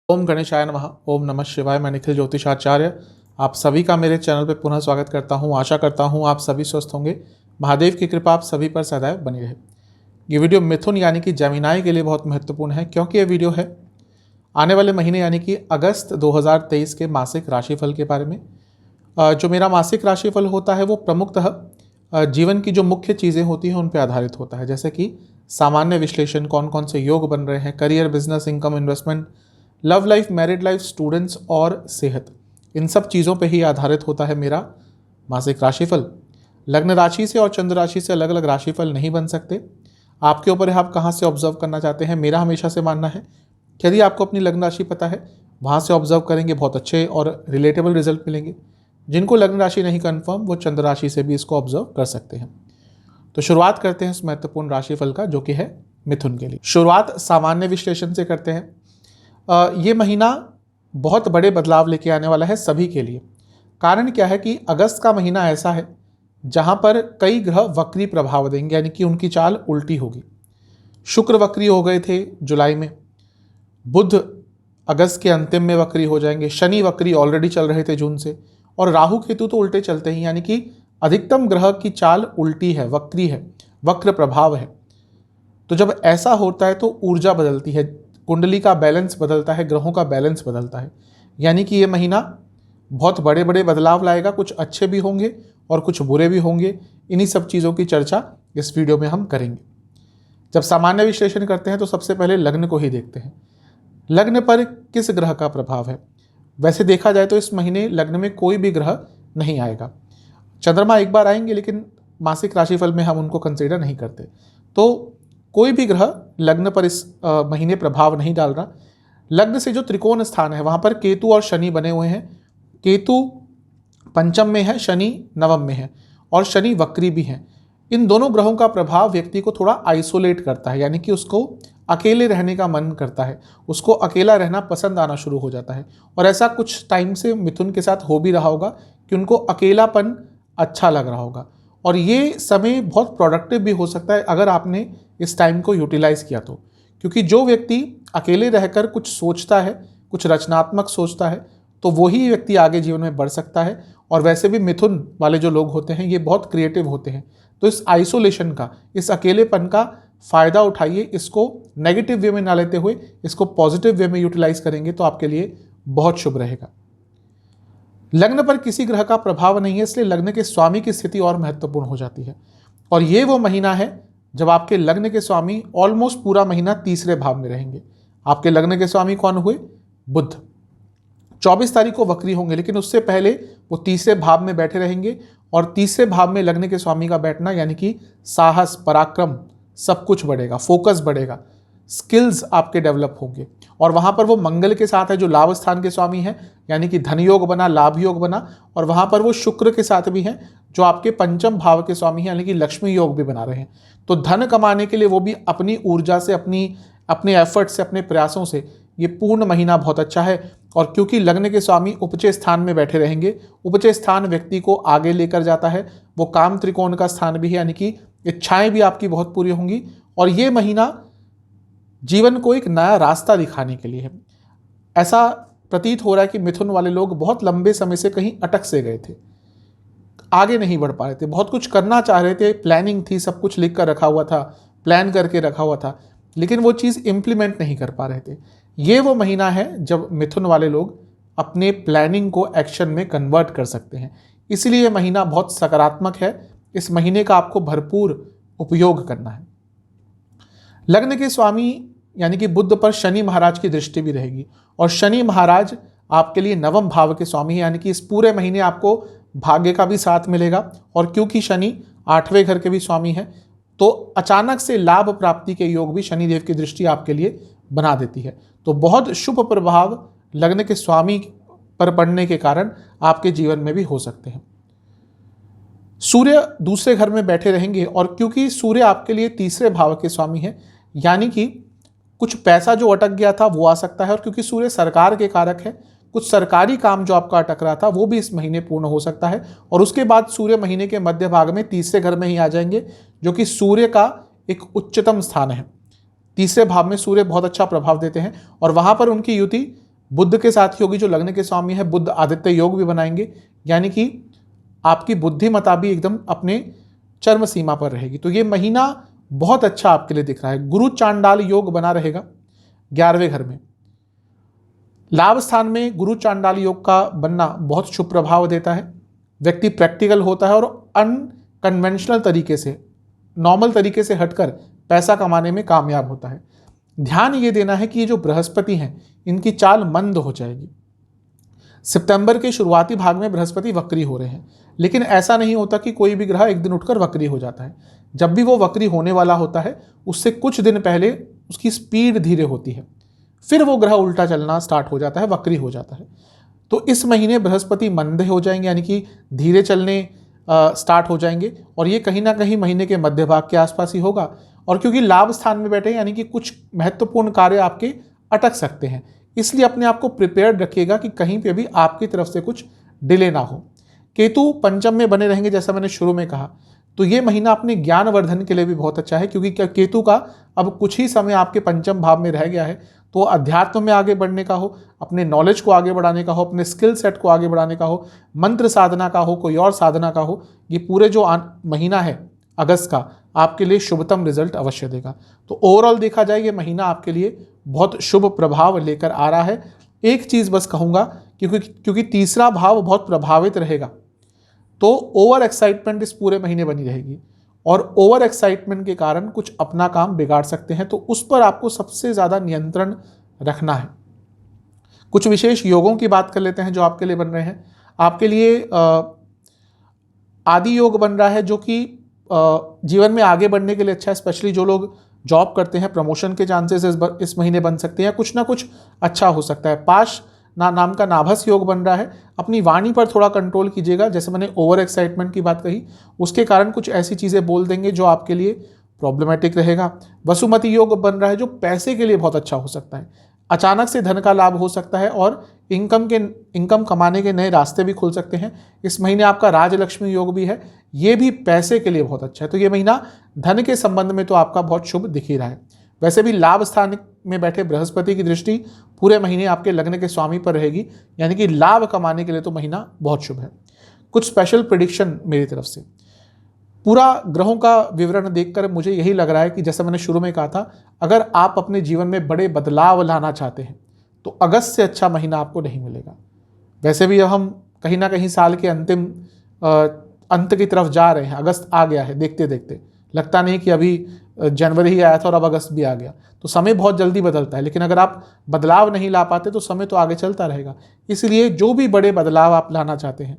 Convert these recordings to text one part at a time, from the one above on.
ओम गणेशाय नमः। ओम नमः शिवाय। मैं निखिल ज्योतिषाचार्य आप सभी का मेरे चैनल पर पुनः स्वागत करता हूं। आशा करता हूं आप सभी स्वस्थ होंगे। महादेव की कृपा आप सभी पर सदैव बनी रहे। ये वीडियो मिथुन यानी कि जमीनाई के लिए बहुत महत्वपूर्ण है, क्योंकि ये वीडियो है आने वाले महीने यानी कि अगस्त 2023 के मासिक राशिफल के बारे में। जो मेरा मासिक राशिफल होता है वो प्रमुखतः जीवन की जो मुख्य चीज़ें होती हैं उन पर आधारित होता है, जैसे कि सामान्य विश्लेषण, कौन कौन से योग बन रहे हैं, career, business, income, investment, love life, married life, students और सेहत। इन सब चीज़ों पे ही आधारित होता है मेरा मासिक राशिफल। लग्न राशि से और चंद्र राशि से अलग अलग राशिफल नहीं बन सकते। आपके ऊपर है आप कहाँ से ऑब्जर्व करना चाहते हैं। मेरा हमेशा से मानना है कि यदि आपको अपनी लग्न राशि पता है वहाँ से ऑब्जर्व करेंगे, बहुत अच्छे और रिलेटेबल रिजल्ट मिलेंगे। जिनको लग्न राशि नहीं कन्फर्म वो चंद्र राशि से भी इसको ऑब्जर्व कर सकते हैं। तो शुरुआत करते हैं इस महत्वपूर्ण राशिफल का, जो कि है मिथुन के लिए। शुरुआत सामान्य विश्लेषण से करते हैं। ये महीना बहुत बड़े बदलाव लेके आने वाला है सभी के लिए। कारण क्या है कि अगस्त का महीना ऐसा है जहां पर कई ग्रह वक्री प्रभाव देंगे, यानी कि उनकी चाल उल्टी होगी। शुक्र वक्री हो गए थे जुलाई में, बुध अगस्त के अंतिम में वक्री हो जाएंगे, शनि वक्री ऑलरेडी चल रहे थे जून से, और राहु केतु तो उल्टे चलते ही, यानी कि अधिकतम ग्रह की चाल उल्टी है, वक्री है, वक्र प्रभाव है। तो जब ऐसा होता है तो ऊर्जा बदलती है, कुंडली का बैलेंस बदलता है, ग्रहों का बैलेंस बदलता है। यानी कि ये महीना बहुत बड़े बड़े बदलाव लाएगा। कुछ अच्छे भी होंगे और कुछ बुरे भी होंगे। इन्हीं सब चीज़ों की चर्चा इस वीडियो में हम करेंगे। जब सामान्य विश्लेषण करते हैं तो सबसे पहले लग्न को ही देखते हैं। लग्न पर किस ग्रह का प्रभाव है। वैसे देखा जाए तो इस महीने लग्न में कोई भी ग्रह नहीं आएगा। चंद्रमा एक बार आएंगे, लेकिन मासिक राशिफल में हम उनको कंसिडर नहीं करते। तो कोई भी ग्रह लग्न पर इस महीने प्रभाव नहीं डाल रहा। लग्न से जो त्रिकोण स्थान है वहाँ पर केतु और शनि बने हुए हैं। केतु पंचम में है, शनि नवम में है, और शनि वक्री भी हैं। इन दोनों ग्रहों का प्रभाव व्यक्ति को थोड़ा आइसोलेट करता है, यानी कि उसको अकेले रहने का मन करता है, उसको अकेला रहना पसंद आना शुरू हो जाता है। और ऐसा कुछ टाइम से मिथुन के साथ हो भी रहा होगा कि उनको अकेलापन अच्छा लग रहा होगा। और ये समय बहुत प्रोडक्टिव भी हो सकता है अगर आपने इस टाइम को यूटिलाइज किया तो। क्योंकि जो व्यक्ति अकेले रहकर कुछ सोचता है, कुछ रचनात्मक सोचता है, तो वही व्यक्ति आगे जीवन में बढ़ सकता है। और वैसे भी मिथुन वाले जो लोग होते हैं ये बहुत क्रिएटिव होते हैं। तो इस आइसोलेशन का, इस अकेलेपन का फ़ायदा उठाइए। इसको नेगेटिव वे में ना लेते हुए इसको पॉजिटिव वे में यूटिलाइज करेंगे तो आपके लिए बहुत शुभ रहेगा। लग्न पर किसी ग्रह का प्रभाव नहीं है, इसलिए लग्न के स्वामी की स्थिति और महत्वपूर्ण हो जाती है। और ये वो महीना है जब आपके लग्न के स्वामी ऑलमोस्ट पूरा महीना तीसरे भाव में रहेंगे। आपके लग्न के स्वामी कौन हुए? बुध। 24 तारीख को वक्री होंगे, लेकिन उससे पहले वो तीसरे भाव में बैठे रहेंगे। और तीसरे भाव में लग्न के स्वामी का बैठना यानी कि साहस, पराक्रम, सब कुछ बढ़ेगा, फोकस बढ़ेगा, स्किल्स आपके डेवलप होंगे। और वहाँ पर वो मंगल के साथ है जो लाभ स्थान के स्वामी हैं, यानी कि धन योग बना, लाभ योग बना। और वहाँ पर वो शुक्र के साथ भी हैं जो आपके पंचम भाव के स्वामी हैं, यानी कि लक्ष्मी योग भी बना रहे हैं। तो धन कमाने के लिए वो भी अपनी ऊर्जा से, अपने एफर्ट से, अपने प्रयासों से ये पूर्ण महीना बहुत अच्छा है। और क्योंकि लग्न के स्वामी उपचय स्थान में बैठे रहेंगे, उपचय स्थान व्यक्ति को आगे लेकर जाता है। वो काम त्रिकोण का स्थान भी है, यानी कि इच्छाएं भी आपकी बहुत पूरी होंगी। और ये महीना जीवन को एक नया रास्ता दिखाने के लिए है। ऐसा प्रतीत हो रहा है कि मिथुन वाले लोग बहुत लंबे समय से कहीं अटक से गए थे, आगे नहीं बढ़ पा रहे थे, बहुत कुछ करना चाह रहे थे, प्लानिंग थी, सब कुछ लिख कर रखा हुआ था, प्लान करके रखा हुआ था, लेकिन वो चीज़ इम्प्लीमेंट नहीं कर पा रहे थे। ये वो महीना है जब मिथुन वाले लोग अपने प्लानिंग को एक्शन में कन्वर्ट कर सकते हैं। इसलिए ये महीना बहुत सकारात्मक है। इस महीने का आपको भरपूर उपयोग करना है। लग्न के स्वामी यानी कि बुध पर शनि महाराज की दृष्टि भी रहेगी। और शनि महाराज आपके लिए नवम भाव के स्वामी है, यानी कि इस पूरे महीने आपको भाग्य का भी साथ मिलेगा। और क्योंकि शनि 8वें घर के भी स्वामी हैं, तो अचानक से लाभ प्राप्ति के योग भी शनिदेव की दृष्टि आपके लिए बना देती है। तो बहुत शुभ प्रभाव लग्न के स्वामी पर पड़ने के कारण आपके जीवन में भी हो सकते हैं। सूर्य दूसरे घर में बैठे रहेंगे, और क्योंकि सूर्य आपके लिए तीसरे भाव के स्वामी है, यानी कि कुछ पैसा जो अटक गया था वो आ सकता है। और क्योंकि सूर्य सरकार के कारक है, कुछ सरकारी काम जो आपका अटक रहा था वो भी इस महीने पूर्ण हो सकता है। और उसके बाद सूर्य महीने के मध्य भाग में तीसरे घर में ही आ जाएंगे, जो कि सूर्य का एक उच्चतम स्थान है। तीसरे भाव में सूर्य बहुत अच्छा प्रभाव देते हैं, और वहाँ पर उनकी युति बुध के साथ योगी जो लग्न के स्वामी है बुध आदित्य योग भी बनाएंगे, यानी कि आपकी बुद्धिमत्ता भी एकदम अपने चरम सीमा पर रहेगी। तो ये महीना बहुत अच्छा आपके लिए दिख रहा है। गुरु चांडाल योग बना रहेगा 11वें घर में। लाभ स्थान में गुरु चांडाल योग का बनना बहुत शुभ प्रभाव देता है। व्यक्ति प्रैक्टिकल होता है और अनकन्वेंशनल तरीके से, नॉर्मल तरीके से हटकर पैसा कमाने में कामयाब होता है। ध्यान ये देना है कि ये जो बृहस्पति हैं इनकी चाल मंद हो जाएगी। सितंबर के शुरुआती भाग में बृहस्पति वक्री हो रहे हैं, लेकिन ऐसा नहीं होता कि कोई भी ग्रह एक दिन उठकर वक्री हो जाता है। जब भी वो वक्री होने वाला होता है उससे कुछ दिन पहले उसकी स्पीड धीरे होती है, फिर वो ग्रह उल्टा चलना स्टार्ट हो जाता है, वक्री हो जाता है। तो इस महीने बृहस्पति मंद हो जाएंगे, यानी कि धीरे चलने स्टार्ट हो जाएंगे, और ये कहीं ना कहीं महीने के मध्य भाग के आसपास ही होगा। और क्योंकि लाभ स्थान में बैठे यानी कि कुछ महत्वपूर्ण कार्य आपके अटक सकते हैं, इसलिए अपने आप को प्रिपेयर्ड रखिएगा कि कहीं पे भी आपकी तरफ से कुछ डिले ना हो। केतु पंचम में बने रहेंगे जैसा मैंने शुरू में कहा, तो ये महीना अपने ज्ञान वर्धन के लिए भी बहुत अच्छा है, क्योंकि केतु का अब कुछ ही समय आपके पंचम भाव में रह गया है। तो अध्यात्म में आगे बढ़ने का हो, अपने नॉलेज को आगे बढ़ाने का हो, अपने स्किल सेट को आगे बढ़ाने का हो, मंत्र साधना का हो, कोई और साधना का हो, ये पूरे जो महीना है अगस्त का आपके लिए शुभतम रिजल्ट अवश्य देगा। तो ओवरऑल देखा जाए ये महीना आपके लिए बहुत शुभ प्रभाव लेकर आ रहा है। एक चीज़ बस कहूँगा, क्योंकि तीसरा भाव बहुत प्रभावित रहेगा, तो ओवर एक्साइटमेंट इस पूरे महीने बनी रहेगी, और ओवर एक्साइटमेंट के कारण कुछ अपना काम बिगाड़ सकते हैं। तो उस पर आपको सबसे ज़्यादा नियंत्रण रखना है। कुछ विशेष योगों की बात कर लेते हैं जो आपके लिए बन रहे हैं। आपके लिए आदि योग बन रहा है, जो कि जीवन में आगे बढ़ने के लिए अच्छा है। स्पेशली जो लोग जॉब करते हैं, प्रमोशन के चांसेस इस महीने बन सकते हैं, कुछ ना कुछ अच्छा हो सकता है। पाश नाम का नाभस योग बन रहा है। अपनी वाणी पर थोड़ा कंट्रोल कीजिएगा, जैसे मैंने ओवर एक्साइटमेंट की बात कही, उसके कारण कुछ ऐसी चीज़ें बोल देंगे जो आपके लिए प्रॉब्लमेटिक रहेगा। वसुमती योग बन रहा है जो पैसे के लिए बहुत अच्छा हो सकता है। अचानक से धन का लाभ हो सकता है और इनकम कमाने के नए रास्ते भी खुल सकते हैं। इस महीने आपका राजलक्ष्मी योग भी है, ये भी पैसे के लिए बहुत अच्छा है। तो ये महीना धन के संबंध में तो आपका बहुत शुभ दिख ही रहा है। वैसे भी लाभ स्थान में बैठे बृहस्पति की दृष्टि पूरे महीने आपके लग्न के स्वामी पर रहेगी, यानी कि लाभ कमाने के लिए तो महीना बहुत शुभ है। कुछ स्पेशल प्रेडिक्शन मेरी तरफ से, पूरा ग्रहों का विवरण देखकर मुझे यही लग रहा है कि जैसा मैंने शुरू में कहा था, अगर आप अपने जीवन में बड़े बदलाव लाना चाहते हैं तो अगस्त से अच्छा महीना आपको नहीं मिलेगा। वैसे भी हम कहीं ना कहीं साल के अंतिम अंत की तरफ जा रहे हैं, अगस्त आ गया है देखते देखते, लगता नहीं कि अभी जनवरी ही आया था और अब अगस्त भी आ गया। तो समय बहुत जल्दी बदलता है, लेकिन अगर आप बदलाव नहीं ला पाते तो समय तो आगे चलता रहेगा। इसलिए जो भी बड़े बदलाव आप लाना चाहते हैं,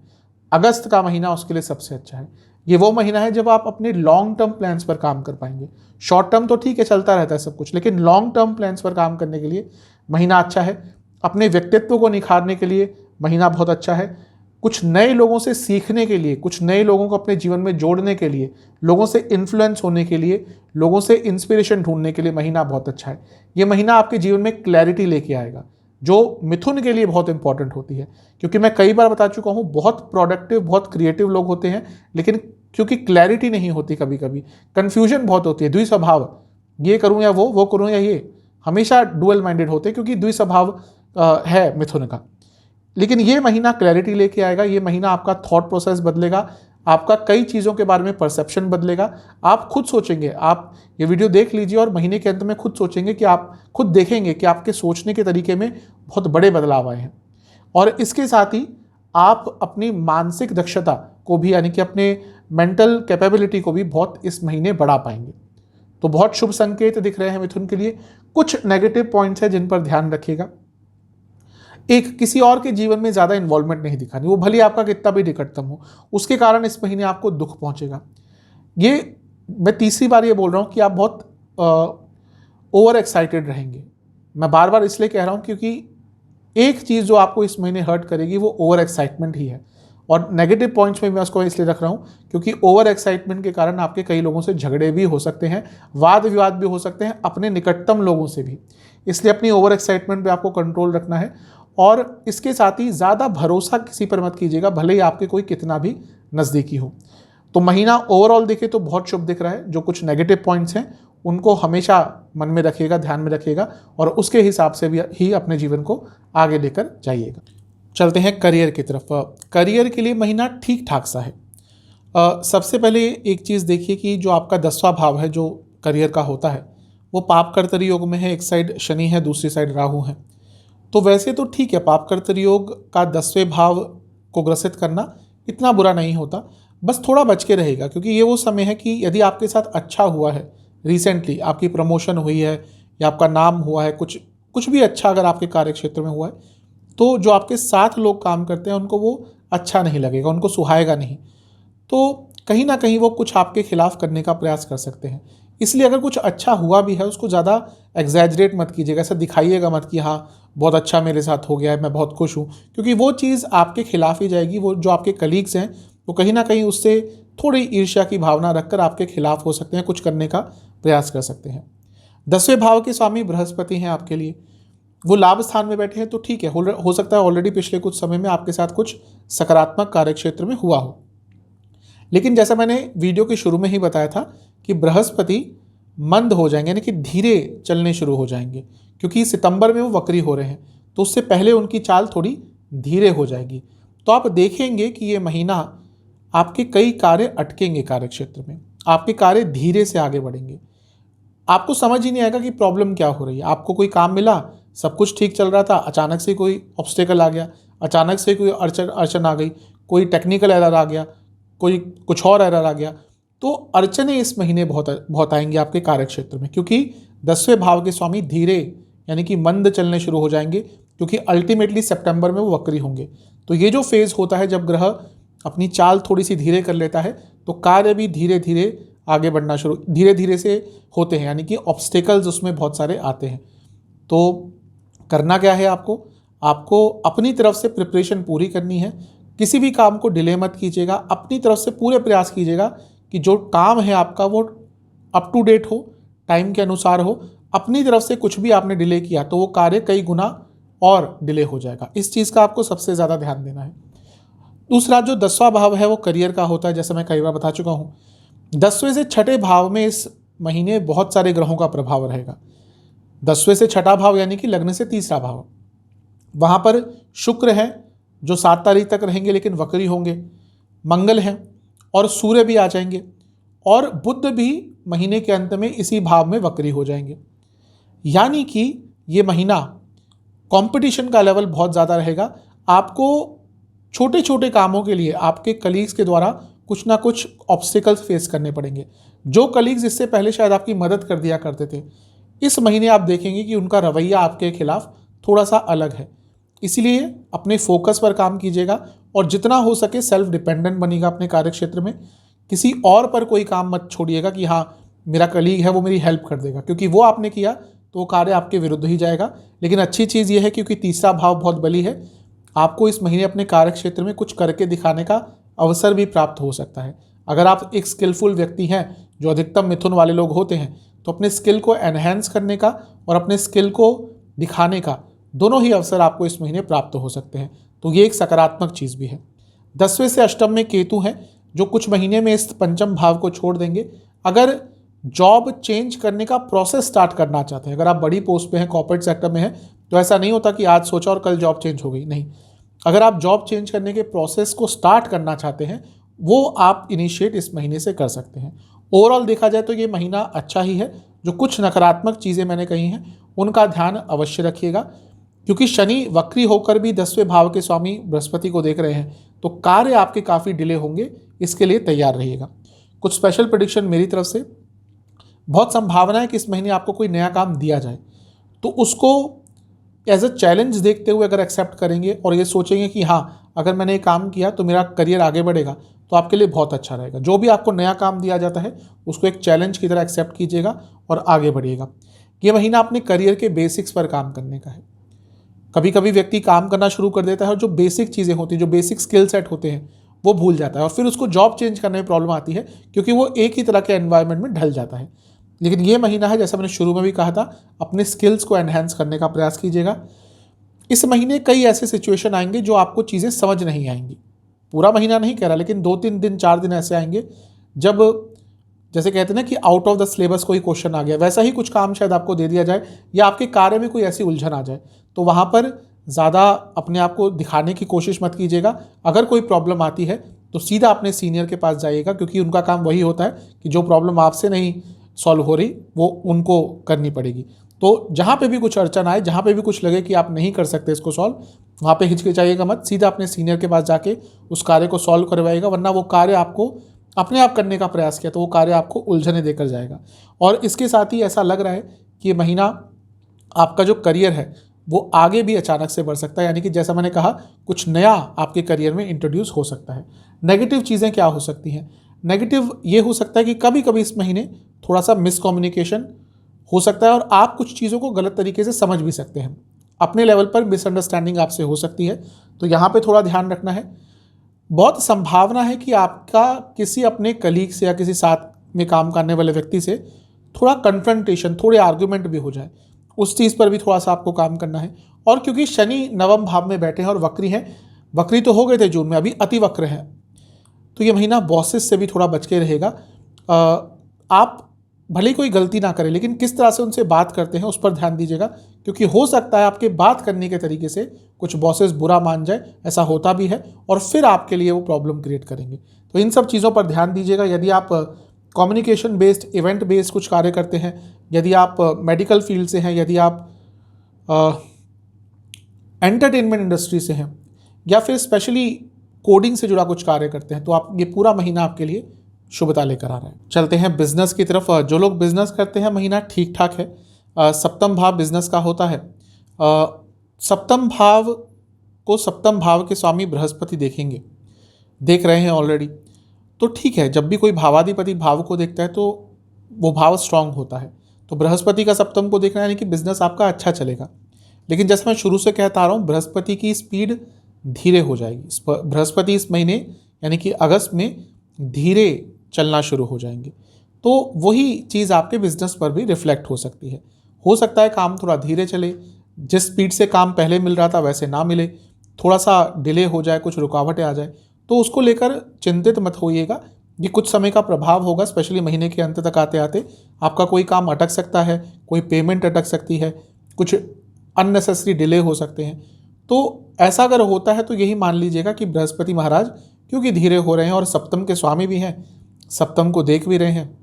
अगस्त का महीना उसके लिए सबसे अच्छा है। ये वो महीना है जब आप अपने लॉन्ग टर्म प्लान्स पर काम कर पाएंगे। शॉर्ट टर्म तो ठीक है, चलता रहता है सब कुछ, लेकिन लॉन्ग टर्म प्लान्स पर काम करने के लिए महीना अच्छा है। अपने व्यक्तित्व को निखारने के लिए महीना बहुत अच्छा है। कुछ नए लोगों से सीखने के लिए, कुछ नए लोगों को अपने जीवन में जोड़ने के लिए, लोगों से इन्फ्लुएंस होने के लिए, लोगों से इंस्पिरेशन ढूंढने के लिए महीना बहुत अच्छा है। ये महीना आपके जीवन में क्लैरिटी लेके आएगा, जो मिथुन के लिए बहुत इंपॉर्टेंट होती है। क्योंकि मैं कई बार बता चुका हूँ, बहुत प्रोडक्टिव, बहुत क्रिएटिव लोग होते हैं, लेकिन क्योंकि क्लैरिटी नहीं होती, कभी कभी कन्फ्यूजन बहुत होती है, द्विस्वभाव, ये करूँ या वो करूँ या ये, हमेशा डुअल माइंडेड होते हैं क्योंकि द्विस्वभाव है मिथुन का। लेकिन ये महीना क्लैरिटी लेके आएगा। ये महीना आपका थॉट प्रोसेस बदलेगा, आपका कई चीज़ों के बारे में परसेप्शन बदलेगा। आप खुद सोचेंगे, आप ये वीडियो देख लीजिए और महीने के अंत में खुद सोचेंगे कि आप खुद देखेंगे कि आपके सोचने के तरीके में बहुत बड़े बदलाव आए हैं। और इसके साथ ही आप अपनी मानसिक दक्षता को भी, यानी कि अपने मेंटल कैपेबिलिटी को भी बहुत इस महीने बढ़ा पाएंगे। तो बहुत शुभ संकेत दिख रहे हैं मिथुन के लिए। कुछ नेगेटिव पॉइंट्स हैं जिन पर ध्यान रखिएगा। एक, किसी और के जीवन में ज़्यादा इन्वॉल्वमेंट नहीं दिखानी, वो भले आपका कितना भी निकटतम हो, उसके कारण इस महीने आपको दुख पहुंचेगा। ये मैं तीसरी बार ये बोल रहा हूँ कि आप बहुत ओवर एक्साइटेड रहेंगे। मैं बार बार इसलिए कह रहा हूँ क्योंकि एक चीज़ जो आपको इस महीने हर्ट करेगी वो ओवर एक्साइटमेंट ही है। और नेगेटिव पॉइंट्स में मैं उसको इसलिए रख रहा हूँ क्योंकि ओवर एक्साइटमेंट के कारण आपके कई लोगों से झगड़े भी हो सकते हैं, वाद विवाद भी हो सकते हैं, अपने निकटतम लोगों से भी। इसलिए अपनी ओवर एक्साइटमेंट पे आपको कंट्रोल रखना है। और इसके साथ ही ज़्यादा भरोसा किसी पर मत कीजिएगा, भले ही आपके कोई कितना भी नज़दीकी हो। तो महीना ओवरऑल देखे तो बहुत शुभ दिख रहा है। जो कुछ नेगेटिव पॉइंट्स हैं उनको हमेशा मन में रखिएगा, ध्यान में रखिएगा और उसके हिसाब से भी ही अपने जीवन को आगे लेकर जाइएगा। चलते हैं करियर की तरफ। करियर के लिए महीना ठीक ठाक सा है। सबसे पहले एक चीज़ देखिए कि जो आपका 10वां भाव है जो करियर का होता है वो पाप कर्तरी योग में है। एक साइड शनि है, दूसरी साइड राहु है। तो वैसे तो ठीक है, पाप कर्तरी योग का 10वें भाव को ग्रसित करना इतना बुरा नहीं होता, बस थोड़ा बच के रहेगा, क्योंकि ये वो समय है कि यदि आपके साथ अच्छा हुआ है, रिसेंटली आपकी प्रमोशन हुई है या आपका नाम हुआ है, कुछ भी अच्छा अगर आपके कार्य क्षेत्र में हुआ है, तो जो आपके साथ लोग काम करते हैं उनको वो अच्छा नहीं लगेगा, उनको सुहाएगा नहीं। तो कहीं ना कहीं वो कुछ आपके खिलाफ करने का प्रयास कर सकते हैं। इसलिए अगर कुछ अच्छा हुआ भी है उसको ज़्यादा एग्जैजरेट मत कीजिएगा, ऐसा दिखाइएगा मत कि हाँ बहुत अच्छा मेरे साथ हो गया है, मैं बहुत खुश हूँ, क्योंकि वो चीज़ आपके खिलाफ ही जाएगी। वो जो आपके कलीग्स हैं वो कहीं ना कहीं उससे थोड़ी ईर्ष्या की भावना रखकर आपके खिलाफ हो सकते हैं, कुछ करने का प्रयास कर सकते हैं। 10वें भाव के स्वामी बृहस्पति हैं आपके लिए, वो लाभ स्थान में बैठे हैं, तो ठीक है, हो सकता है ऑलरेडी पिछले कुछ समय में आपके साथ कुछ सकारात्मक कार्य क्षेत्र में हुआ हो। लेकिन जैसा मैंने वीडियो के शुरू में ही बताया था कि बृहस्पति मंद हो जाएंगे, यानी कि धीरे चलने शुरू हो जाएंगे, क्योंकि सितंबर में वो वक्री हो रहे हैं, तो उससे पहले उनकी चाल थोड़ी धीरे हो जाएगी। तो आप देखेंगे कि ये महीना आपके कई कार्य अटकेंगे, कार्य क्षेत्र में आपके कार्य धीरे से आगे बढ़ेंगे। आपको समझ ही नहीं आएगा कि प्रॉब्लम क्या हो रही है। आपको कोई काम मिला, सब कुछ ठीक चल रहा था, अचानक से कोई ऑब्स्टेकल आ गया, अचानक से कोई अड़चन आ गई, कोई टेक्निकल एरर आ गया, कोई कुछ और एरर आ गया। तो अड़चनें इस महीने बहुत आएंगी आपके कार्य क्षेत्र में, क्योंकि 10वें भाव के स्वामी धीरे यानी कि मंद चलने शुरू हो जाएंगे, क्योंकि अल्टीमेटली सितंबर में वो वक्री होंगे। तो ये जो फेज़ होता है जब ग्रह अपनी चाल थोड़ी सी धीरे कर लेता है, तो कार्य भी धीरे धीरे आगे बढ़ना धीरे धीरे से होते हैं, यानी कि ऑब्स्टेकल्स उसमें बहुत सारे आते हैं। तो करना क्या है, आपको अपनी तरफ से प्रिपरेशन पूरी करनी है। किसी भी काम को डिले मत कीजिएगा, अपनी तरफ से पूरे प्रयास कीजिएगा कि जो काम है आपका वो अप टू डेट हो, टाइम के अनुसार हो। अपनी तरफ से कुछ भी आपने डिले किया तो वो कार्य कई गुना और डिले हो जाएगा। इस चीज़ का आपको सबसे ज़्यादा ध्यान देना है। दूसरा जो 10वां भाव है वो करियर का होता है, जैसे मैं कई बार बता चुका हूँ। 10वें से 6ठे भाव में इस महीने बहुत सारे ग्रहों का प्रभाव रहेगा। 10वें से 6ठा भाव यानी कि लग्न से तीसरा भाव, वहाँ पर शुक्र है जो 7 तारीख तक रहेंगे लेकिन वक्री होंगे, मंगल हैं और सूर्य भी आ जाएंगे, और बुध भी महीने के अंत में इसी भाव में वक्री हो जाएंगे। यानी कि ये महीना कंपटीशन का लेवल बहुत ज़्यादा रहेगा। आपको छोटे छोटे कामों के लिए आपके कलीग्स के द्वारा कुछ ना कुछ ऑब्स्टिकल्स फेस करने पड़ेंगे। जो कलीग्स इससे पहले शायद आपकी मदद कर दिया करते थे, इस महीने आप देखेंगे कि उनका रवैया आपके खिलाफ थोड़ा सा अलग है। इसलिए अपने फोकस पर काम कीजिएगा और जितना हो सके सेल्फ डिपेंडेंट बनिएगा अपने कार्य क्षेत्र में। किसी और पर कोई काम मत छोड़िएगा कि हाँ मेरा कलीग है वो मेरी हेल्प कर देगा, क्योंकि वो आपने किया तो वो कार्य आपके विरुद्ध ही जाएगा। लेकिन अच्छी चीज़ ये है क्योंकि तीसरा भाव बहुत बली है, आपको इस महीने अपने कार्य क्षेत्र में कुछ करके दिखाने का अवसर भी प्राप्त हो सकता है। अगर आप एक स्किलफुल व्यक्ति हैं, जो अधिकतम मिथुन वाले लोग होते हैं, तो अपने स्किल को एनहेंस करने का और अपने स्किल को दिखाने का दोनों ही अवसर आपको इस महीने प्राप्त हो सकते हैं। तो ये एक सकारात्मक चीज़ भी है। 10वें से अष्टम में केतु हैं जो कुछ महीने में इस पंचम भाव को छोड़ देंगे। अगर जॉब चेंज करने का प्रोसेस स्टार्ट करना चाहते हैं, अगर आप बड़ी पोस्ट पे हैं, कॉर्पोरेट सेक्टर में हैं, तो ऐसा नहीं होता कि आज सोचा और कल जॉब चेंज हो गई, नहीं। अगर आप जॉब चेंज करने के प्रोसेस को स्टार्ट करना चाहते हैं वो आप इनिशिएट इस महीने से कर सकते हैं। ओवरऑल देखा जाए तो ये महीना अच्छा ही है। जो कुछ नकारात्मक चीज़ें मैंने कही हैं उनका ध्यान अवश्य रखिएगा, क्योंकि शनि वक्री होकर भी 10वें भाव के स्वामी बृहस्पति को देख रहे हैं, तो कार्य आपके काफ़ी डिले होंगे, इसके लिए तैयार रहिएगा। कुछ स्पेशल प्रेडिक्शन मेरी तरफ से, बहुत संभावना है कि इस महीने आपको कोई नया काम दिया जाए, तो उसको एज अ चैलेंज देखते हुए अगर एक्सेप्ट करेंगे और ये सोचेंगे कि हाँ अगर मैंने ये काम किया तो मेरा करियर आगे बढ़ेगा, तो आपके लिए बहुत अच्छा रहेगा। जो भी आपको नया काम दिया जाता है उसको एक चैलेंज की तरह एक्सेप्ट कीजिएगा और आगे बढ़िएगा। ये महीना अपने करियर के बेसिक्स पर काम करने का है। कभी कभी व्यक्ति काम करना शुरू कर देता है और जो बेसिक चीज़ें होती हैं, जो बेसिक स्किल सेट होते हैं, वो भूल जाता है और फिर उसको जॉब चेंज करने में प्रॉब्लम आती है, क्योंकि वो एक ही तरह के एनवायरनमेंट में ढल जाता है। लेकिन ये महीना है, जैसा मैंने शुरू में भी कहा था, अपने स्किल्स को एनहेंस करने का प्रयास कीजिएगा। इस महीने कई ऐसे सिचुएशन आएंगे जो आपको चीज़ें समझ नहीं आएंगी। पूरा महीना नहीं कह रहा, लेकिन 2-3 दिन 4 दिन ऐसे आएंगे जब जैसे कहते हैं ना कि आउट ऑफ द सिलेबस कोई क्वेश्चन आ गया, वैसा ही कुछ काम शायद आपको दे दिया जाए या आपके कार्य में कोई ऐसी उलझन आ जाए, तो वहाँ पर ज़्यादा अपने आप को दिखाने की कोशिश मत कीजिएगा। अगर कोई प्रॉब्लम आती है तो सीधा अपने सीनियर के पास जाइएगा, क्योंकि उनका काम वही होता है कि जो प्रॉब्लम आपसे नहीं सॉल्व हो रही वो उनको करनी पड़ेगी। तो जहाँ पे भी कुछ अड़चन आए, जहाँ पे भी कुछ लगे कि आप नहीं कर सकते इसको सॉल्व, वहाँ पे हिचकिचाइएगा मत, सीधा अपने सीनियर के पास जाके उस कार्य को सॉल्व करवाइएगा, वरना वो कार्य आपको अपने आप करने का प्रयास किया तो वो कार्य आपको उलझने देकर जाएगा। और इसके साथ ही ऐसा लग रहा है कि ये महीना आपका जो करियर है वो आगे भी अचानक से बढ़ सकता है, यानी कि जैसा मैंने कहा कुछ नया आपके करियर में इंट्रोड्यूस हो सकता है। नेगेटिव चीज़ें क्या हो सकती हैं? नेगेटिव ये हो सकता है कि कभी कभी इस महीने थोड़ा सा मिसकम्युनिकेशन हो सकता है और आप कुछ चीज़ों को गलत तरीके से समझ भी सकते हैं, अपने लेवल पर मिसअंडरस्टैंडिंग आपसे हो सकती है, तो यहाँ पे थोड़ा ध्यान रखना है। बहुत संभावना है कि आपका किसी अपने कलीग से या किसी साथ में काम करने वाले व्यक्ति से थोड़ा कन्फ्रंटेशन, थोड़े आर्ग्यूमेंट भी हो जाए, उस चीज़ पर भी थोड़ा सा आपको काम करना है। और क्योंकि शनि नवम भाव में बैठे हैं और वक्री हैं, वक्री तो हो गए थे जून में, अभी अति वक्र है, तो ये महीना बॉसेस से भी थोड़ा बच के रहेगा। आप भले ही कोई गलती ना करें, लेकिन किस तरह से उनसे बात करते हैं उस पर ध्यान दीजिएगा, क्योंकि हो सकता है आपके बात करने के तरीके से कुछ बॉसेस बुरा मान जाए, ऐसा होता भी है, और फिर आपके लिए वो प्रॉब्लम क्रिएट करेंगे। तो इन सब चीज़ों पर ध्यान दीजिएगा। यदि आप कम्युनिकेशन बेस्ड, इवेंट बेस्ड कुछ कार्य करते हैं, यदि आप मेडिकल फील्ड से हैं, यदि आप एंटरटेनमेंट इंडस्ट्री से हैं, या फिर स्पेशली कोडिंग से जुड़ा कुछ कार्य करते हैं, तो आप ये पूरा महीना आपके लिए शुभता लेकर आ रहा है। चलते हैं बिजनेस की तरफ। जो लोग बिजनेस करते हैं महीना ठीक ठाक है। सप्तम भाव बिजनेस का होता है। सप्तम भाव को सप्तम भाव के स्वामी बृहस्पति देखेंगे, देख रहे हैं ऑलरेडी, तो ठीक है। जब भी कोई भावाधिपति भाव को देखता है तो वो भाव स्ट्रांग होता है, तो बृहस्पति का सप्तम को देखना यानी कि बिजनेस आपका अच्छा चलेगा। लेकिन जैसे मैं शुरू से कहता आ रहा हूँ, बृहस्पति की स्पीड धीरे हो जाएगी। बृहस्पति इस महीने यानी कि अगस्त में धीरे चलना शुरू हो जाएंगे, तो वही चीज़ आपके बिजनेस पर भी रिफ्लेक्ट हो सकती है। हो सकता है काम थोड़ा धीरे चले, जिस स्पीड से काम पहले मिल रहा था वैसे ना मिले, थोड़ा सा डिले हो जाए, कुछ रुकावटें आ जाए, तो उसको लेकर चिंतित मत होइएगा। ये कुछ समय का प्रभाव होगा, स्पेशली महीने के अंत तक आते आते आपका कोई काम अटक सकता है, कोई पेमेंट अटक सकती है, कुछ अननेसेसरी डिले हो सकते हैं। तो ऐसा अगर होता है तो यही मान लीजिएगा कि बृहस्पति महाराज क्योंकि धीरे हो रहे हैं और सप्तम के स्वामी भी हैं, सप्तम को देख भी रहे हैं,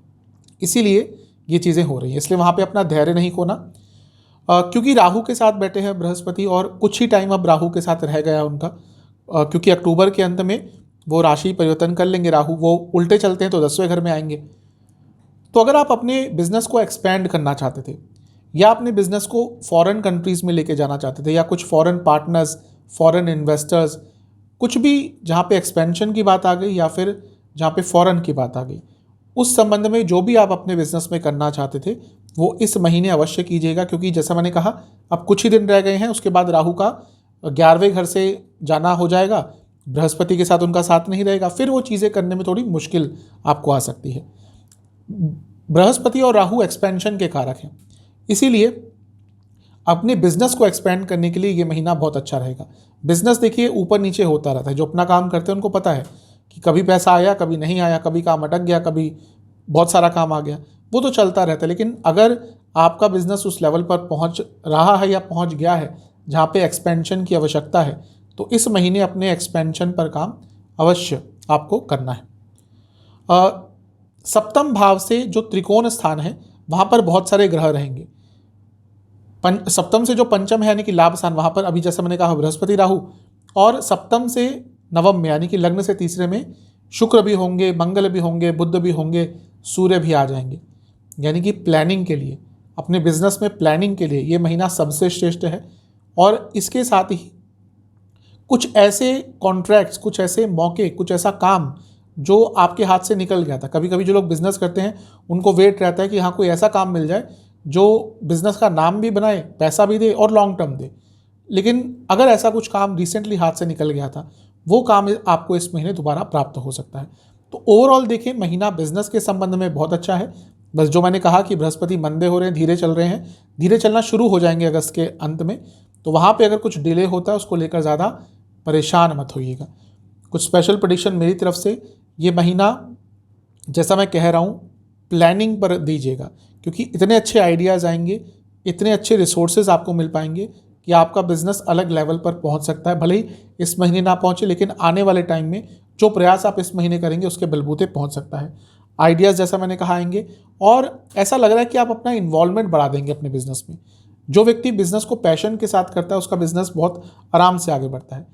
इसीलिए ये चीज़ें हो रही हैं। इसलिए वहाँ पे अपना धैर्य नहीं खोना। क्योंकि राहु के साथ बैठे हैं बृहस्पति और कुछ ही टाइम अब राहु के साथ रह गया उनका, क्योंकि अक्टूबर के अंत में वो राशि परिवर्तन कर लेंगे राहु, वो उल्टे चलते हैं तो 10वें घर में आएंगे। तो अगर आप अपने बिजनेस को एक्सपेंड करना चाहते थे या अपने बिजनेस को फॉरेन कंट्रीज़ में लेके जाना चाहते थे, या कुछ फॉरेन पार्टनर्स, फॉरेन इन्वेस्टर्स, कुछ भी जहाँ पे एक्सपेंशन की बात आ गई या फिर जहाँ पे फॉरेन की बात आ गई, उस संबंध में जो भी आप अपने बिजनेस में करना चाहते थे वो इस महीने अवश्य कीजिएगा। क्योंकि जैसा मैंने कहा अब कुछ ही दिन रह गए हैं, उसके बाद राहु का 11वें घर से जाना हो जाएगा, बृहस्पति के साथ उनका साथ नहीं रहेगा, फिर वो चीज़ें करने में थोड़ी मुश्किल आपको आ सकती है। बृहस्पति और राहु एक्सपेंशन के कारक हैं, इसीलिए अपने बिजनेस को एक्सपेंड करने के लिए ये महीना बहुत अच्छा रहेगा। बिजनेस देखिए ऊपर नीचे होता रहता है, जो अपना काम करते हैं उनको पता है कि कभी पैसा आया, कभी नहीं आया, कभी काम अटक गया, कभी बहुत सारा काम आ गया, वो तो चलता रहता है। लेकिन अगर आपका बिजनेस उस लेवल पर पहुंच रहा है या पहुंच गया है जहां पे एक्सपेंशन की आवश्यकता है, तो इस महीने अपने एक्सपेंशन पर काम अवश्य आपको करना है। सप्तम भाव से जो त्रिकोण स्थान है वहाँ पर बहुत सारे ग्रह रहेंगे। सप्तम से जो पंचम है यानी कि लाभ स्थान, वहाँ पर अभी जैसा मैंने कहा बृहस्पति राहु, और सप्तम से नवम में यानी कि लग्न से तीसरे में शुक्र भी होंगे, मंगल भी होंगे, बुध भी होंगे, सूर्य भी आ जाएंगे। यानी कि प्लानिंग के लिए, अपने बिजनेस में प्लानिंग के लिए ये महीना सबसे श्रेष्ठ है। और इसके साथ ही कुछ ऐसे कॉन्ट्रैक्ट्स, कुछ ऐसे मौके, कुछ ऐसा काम जो आपके हाथ से निकल गया था। कभी कभी जो लोग बिजनेस करते हैं उनको वेट रहता है कि हाँ कोई ऐसा काम मिल जाए जो बिजनेस का नाम भी बनाए, पैसा भी दे और लॉन्ग टर्म दे। लेकिन अगर ऐसा कुछ काम रिसेंटली हाथ से निकल गया था, वो काम आपको इस महीने दोबारा प्राप्त हो सकता है। तो ओवरऑल देखें महीना बिजनेस के संबंध में बहुत अच्छा है। बस जो मैंने कहा कि बृहस्पति मंदे हो रहे हैं, धीरे चल रहे हैं, धीरे चलना शुरू हो जाएंगे अगस्त के अंत में, तो वहाँ पे अगर कुछ डिले होता है उसको लेकर ज़्यादा परेशान मत होइएगा। कुछ स्पेशल प्रेडिक्शन मेरी तरफ से, ये महीना जैसा मैं कह रहा हूँ प्लानिंग पर दीजिएगा, क्योंकि इतने अच्छे आइडियाज़ आएंगे, इतने अच्छे रिसोर्सेज आपको मिल पाएंगे कि आपका बिजनेस अलग लेवल पर पहुंच सकता है। भले ही इस महीने ना पहुंचे, लेकिन आने वाले टाइम में जो प्रयास आप इस महीने करेंगे उसके बलबूते पहुंच सकता है। आइडियाज़ जैसा मैंने कहा आएंगे, और ऐसा लग रहा है कि आप अपना इन्वॉल्वमेंट बढ़ा देंगे अपने बिजनेस में। जो व्यक्ति बिजनेस को पैशन के साथ करता है उसका बिजनेस बहुत आराम से आगे बढ़ता है।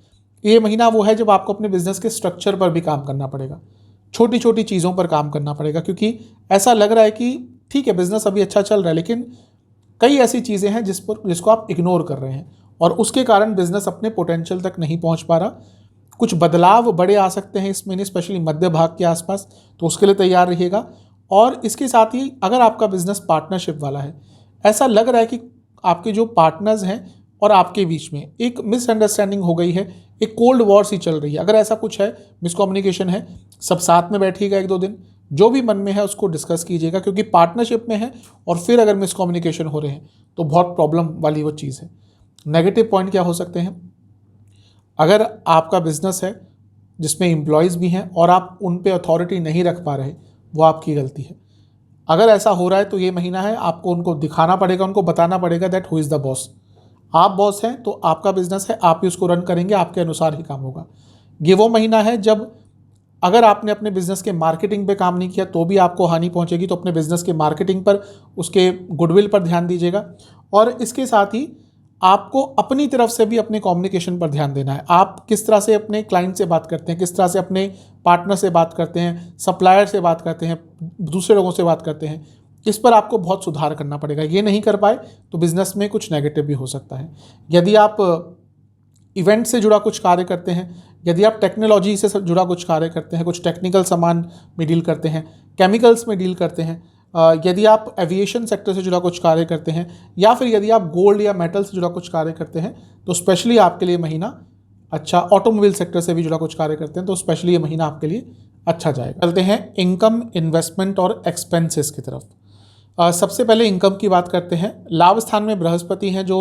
ये महीना वो है जब आपको अपने बिजनेस के स्ट्रक्चर पर भी काम करना पड़ेगा, छोटी छोटी चीज़ों पर काम करना पड़ेगा, क्योंकि ऐसा लग रहा है कि ठीक है बिजनेस अभी अच्छा चल रहा है, लेकिन कई ऐसी चीज़ें हैं जिसको आप इग्नोर कर रहे हैं, और उसके कारण बिजनेस अपने पोटेंशियल तक नहीं पहुंच पा रहा। कुछ बदलाव बड़े आ सकते हैं इस महीने, स्पेशली मध्य भाग के आसपास, तो उसके लिए तैयार रहिएगा। और इसके साथ ही अगर आपका बिजनेस पार्टनरशिप वाला है, ऐसा लग रहा है कि आपके जो पार्टनर्स हैं और आपके बीच में एक मिसअंडरस्टैंडिंग हो गई है, एक कोल्ड वॉर सी चल रही है। अगर ऐसा कुछ है, मिसकम्युनिकेशन है, सब साथ में बैठिएगा 1-2 दिन, जो भी मन में है उसको डिस्कस कीजिएगा, क्योंकि पार्टनरशिप में है और फिर अगर मिसकम्युनिकेशन हो रहे हैं तो बहुत प्रॉब्लम वाली वो चीज़ है। नेगेटिव पॉइंट क्या हो सकते हैं? अगर आपका बिजनेस है जिसमें एम्प्लॉयज़ भी हैं और आप उन पे अथॉरिटी नहीं रख पा रहे, वो आपकी गलती है। अगर ऐसा हो रहा है तो ये महीना है आपको उनको दिखाना पड़ेगा, उनको बताना पड़ेगा that who is the boss. आप बॉस हैं तो आपका बिजनेस है, आप ही उसको रन करेंगे, आपके अनुसार ही काम होगा। ये वो महीना है जब अगर आपने अपने बिजनेस के मार्केटिंग पे काम नहीं किया तो भी आपको हानि पहुंचेगी, तो अपने बिजनेस के मार्केटिंग पर, उसके गुडविल पर ध्यान दीजिएगा। और इसके साथ ही आपको अपनी तरफ से भी अपने कम्युनिकेशन पर ध्यान देना है। आप किस तरह से अपने क्लाइंट से बात करते हैं, किस तरह से अपने पार्टनर से बात करते हैं, सप्लायर से बात करते हैं, दूसरे लोगों से बात करते हैं, इस पर आपको बहुत सुधार करना पड़ेगा। ये नहीं कर पाए तो बिजनेस में कुछ नेगेटिव भी हो सकता है। यदि आप इवेंट से जुड़ा कुछ कार्य करते हैं, यदि आप टेक्नोलॉजी से जुड़ा कुछ कार्य करते हैं, कुछ टेक्निकल सामान में डील करते हैं, केमिकल्स में डील करते हैं, यदि आप एविएशन सेक्टर से जुड़ा कुछ कार्य करते हैं, या फिर यदि आप गोल्ड या मेटल से जुड़ा कुछ कार्य करते हैं, तो स्पेशली आपके लिए महीना अच्छा, ऑटोमोबाइल सेक्टर से भी जुड़ा कुछ कार्य करते हैं तो स्पेशली ये महीना आपके लिए अच्छा जाएगा। चलते हैं इनकम, इन्वेस्टमेंट और एक्सपेंसेस की तरफ। सबसे पहले इनकम की बात करते हैं। लाभ स्थान में बृहस्पति हैं जो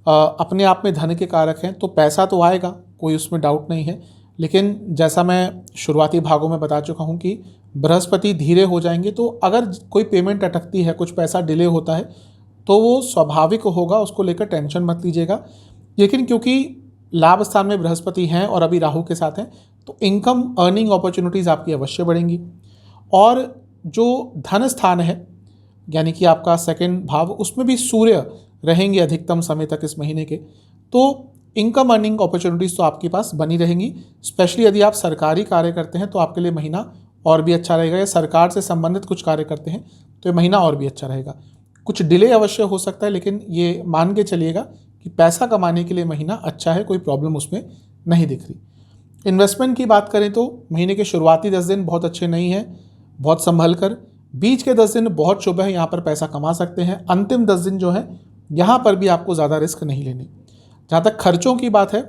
अपने आप में धन के कारक हैं, तो पैसा तो आएगा, कोई उसमें डाउट नहीं है। लेकिन जैसा मैं शुरुआती भागों में बता चुका हूँ कि बृहस्पति धीरे हो जाएंगे, तो अगर कोई पेमेंट अटकती है, कुछ पैसा डिले होता है, तो वो स्वाभाविक होगा, उसको लेकर टेंशन मत लीजिएगा। लेकिन क्योंकि लाभ स्थान में बृहस्पति हैं और अभी राहु के साथ हैं, तो इनकम अर्निंग अपॉर्चुनिटीज़ आपकी अवश्य बढ़ेंगी। और जो धन स्थान है यानी कि आपका सेकंड भाव, उसमें भी सूर्य रहेंगे अधिकतम समय तक इस महीने के, तो इनकम अर्निंग अपॉर्चुनिटीज़ तो आपके पास बनी रहेंगी। स्पेशली यदि आप सरकारी कार्य करते हैं तो आपके लिए महीना और भी अच्छा रहेगा, या सरकार से संबंधित कुछ कार्य करते हैं तो ये महीना और भी अच्छा रहेगा। कुछ डिले अवश्य हो सकता है, लेकिन ये मान के चलिएगा कि पैसा कमाने के लिए महीना अच्छा है, कोई प्रॉब्लम उसमें नहीं दिख रही। इन्वेस्टमेंट की बात करें तो महीने के शुरुआती 10 दिन बहुत अच्छे नहीं हैं, बहुत संभल कर। बीच के 10 दिन बहुत शुभ है, यहाँ पर पैसा कमा सकते हैं। अंतिम 10 दिन जो है यहाँ पर भी आपको ज़्यादा रिस्क नहीं लेनी। जहाँ तक खर्चों की बात है,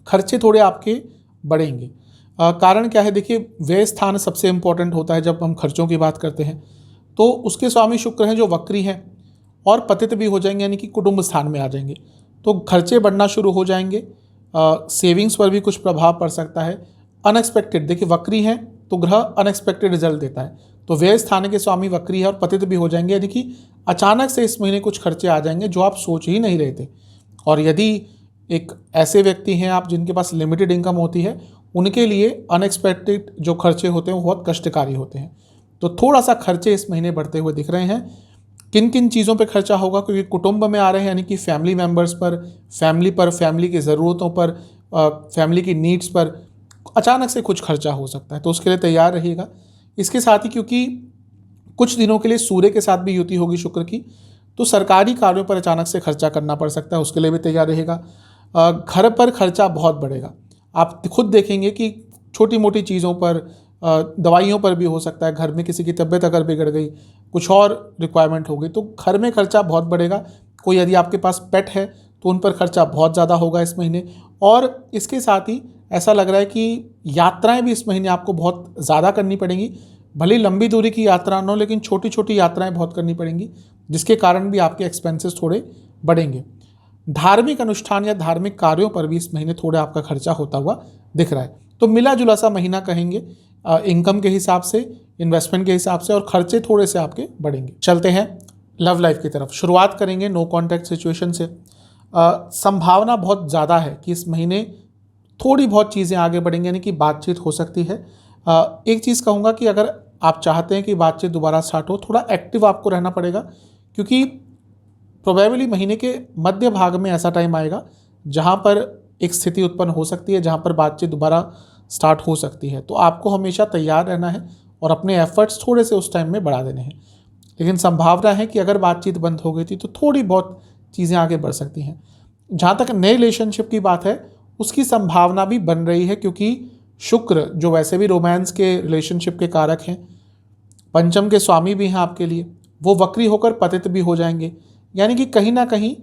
खर्चे थोड़े आपके बढ़ेंगे। कारण क्या है? देखिए, व्यय स्थान सबसे इम्पोर्टेंट होता है जब हम खर्चों की बात करते हैं, तो उसके स्वामी शुक्र हैं जो वक्री हैं और पतित भी हो जाएंगे, यानी कि कुटुंब स्थान में आ जाएंगे, तो खर्चे बढ़ना शुरू हो जाएंगे। सेविंग्स पर भी कुछ प्रभाव पड़ सकता है। अनएक्सपेक्टेड, देखिए वक्री हैं तो ग्रह अनएक्सपेक्टेड रिजल्ट देता है, तो व्यय स्थान के स्वामी वक्री है और पतित भी हो जाएंगे, यानी कि अचानक से इस महीने कुछ खर्चे आ जाएंगे जो आप सोच ही नहीं रहे थे। और यदि एक ऐसे व्यक्ति हैं आप जिनके पास लिमिटेड इनकम होती है, उनके लिए अनएक्सपेक्टेड जो खर्चे होते हैं वो बहुत कष्टकारी होते हैं। तो थोड़ा सा खर्चे इस महीने बढ़ते हुए दिख रहे हैं। किन किन चीज़ों पे खर्चा होगा? क्योंकि कुटुंब में आ रहे हैं, यानी कि फैमिली मेम्बर्स पर, फैमिली की ज़रूरतों पर, फैमिली की नीड्स पर अचानक से कुछ खर्चा हो सकता है, तो उसके लिए तैयार रहिएगा। इसके साथ ही क्योंकि कुछ दिनों के लिए सूर्य के साथ भी युति होगी शुक्र की, तो सरकारी कार्यों पर अचानक से खर्चा करना पड़ सकता है, उसके लिए भी तैयार रहेगा। घर पर खर्चा बहुत बढ़ेगा, आप खुद देखेंगे कि छोटी मोटी चीज़ों पर, दवाइयों पर भी हो सकता है। घर में किसी की तबीयत अगर बिगड़ गई, कुछ और रिक्वायरमेंट हो गई, तो घर में खर्चा बहुत बढ़ेगा। कोई यदि आपके पास पेट है तो उन पर खर्चा बहुत ज़्यादा होगा इस महीने। और इसके साथ ही ऐसा लग रहा है कि यात्राएं भी इस महीने आपको बहुत ज़्यादा करनी पड़ेंगी। भले लंबी दूरी की यात्रा न हो, लेकिन छोटी छोटी यात्राएं बहुत करनी पड़ेंगी, जिसके कारण भी आपके एक्सपेंसेस थोड़े बढ़ेंगे। धार्मिक अनुष्ठान या धार्मिक कार्यों पर भी इस महीने थोड़ा आपका खर्चा होता हुआ दिख रहा है। तो मिला जुला सा महीना कहेंगे। इनकम के हिसाब से, इन्वेस्टमेंट के हिसाब से, और खर्चे थोड़े से आपके बढ़ेंगे। चलते हैं लव लाइफ की तरफ। शुरुआत करेंगे नो कॉन्टैक्ट सिचुएशन से। संभावना बहुत ज़्यादा है कि इस महीने थोड़ी बहुत चीज़ें आगे बढ़ेंगी, यानी कि बातचीत हो सकती है। एक चीज़ कहूँगा कि अगर आप चाहते हैं कि बातचीत दोबारा स्टार्ट हो, थोड़ा एक्टिव आपको रहना पड़ेगा, क्योंकि प्रोबेबली महीने के मध्य भाग में ऐसा टाइम आएगा जहाँ पर एक स्थिति उत्पन्न हो सकती है, जहाँ पर बातचीत दोबारा स्टार्ट हो सकती है। तो आपको हमेशा तैयार रहना है और अपने एफर्ट्स थोड़े से उस टाइम में बढ़ा देने हैं। लेकिन संभावना है कि अगर बातचीत बंद हो गई थी तो थोड़ी बहुत चीज़ें आगे बढ़ सकती हैं। जहाँ तक नए रिलेशनशिप की बात है, उसकी संभावना भी बन रही है, क्योंकि शुक्र जो वैसे भी रोमांस के रिलेशनशिप के कारक हैं, पंचम के स्वामी भी हैं आपके लिए, वो वक्री होकर पतित भी हो जाएंगे। यानी कि कहीं ना कहीं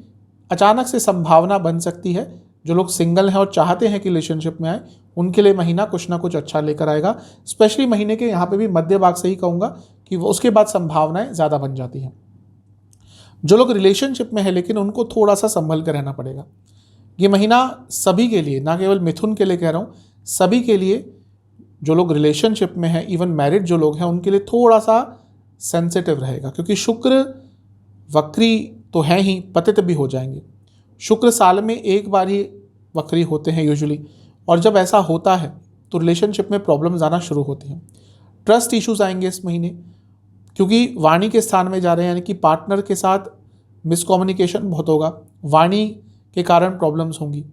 अचानक से संभावना बन सकती है। जो लोग सिंगल हैं और चाहते हैं कि रिलेशनशिप में आए, उनके लिए महीना कुछ ना कुछ अच्छा लेकर आएगा। स्पेशली महीने के यहाँ पे भी मध्य भाग से ही कहूँगा कि वो उसके बाद संभावनाएं ज़्यादा बन जाती हैं। जो लोग रिलेशनशिप में है लेकिन उनको थोड़ा सा संभल कर रहना पड़ेगा। ये महीना सभी के लिए, ना केवल मिथुन के लिए कह रहा हूँ, सभी के लिए, जो लोग रिलेशनशिप में हैं, इवन मैरिड जो लोग हैं, उनके लिए थोड़ा सा सेंसिटिव रहेगा, क्योंकि शुक्र वक्री तो हैं ही, पतित भी हो जाएंगे। शुक्र साल में एक बार ही वक्री होते हैं यूजुअली, और जब ऐसा होता है तो रिलेशनशिप में प्रॉब्लम्स आना शुरू होती हैं। ट्रस्ट इश्यूज आएंगे इस महीने, क्योंकि वाणी के स्थान में जा रहे हैं, यानी कि पार्टनर के साथ मिसकम्युनिकेशन बहुत होगा, वाणी के कारण प्रॉब्लम्स होंगी।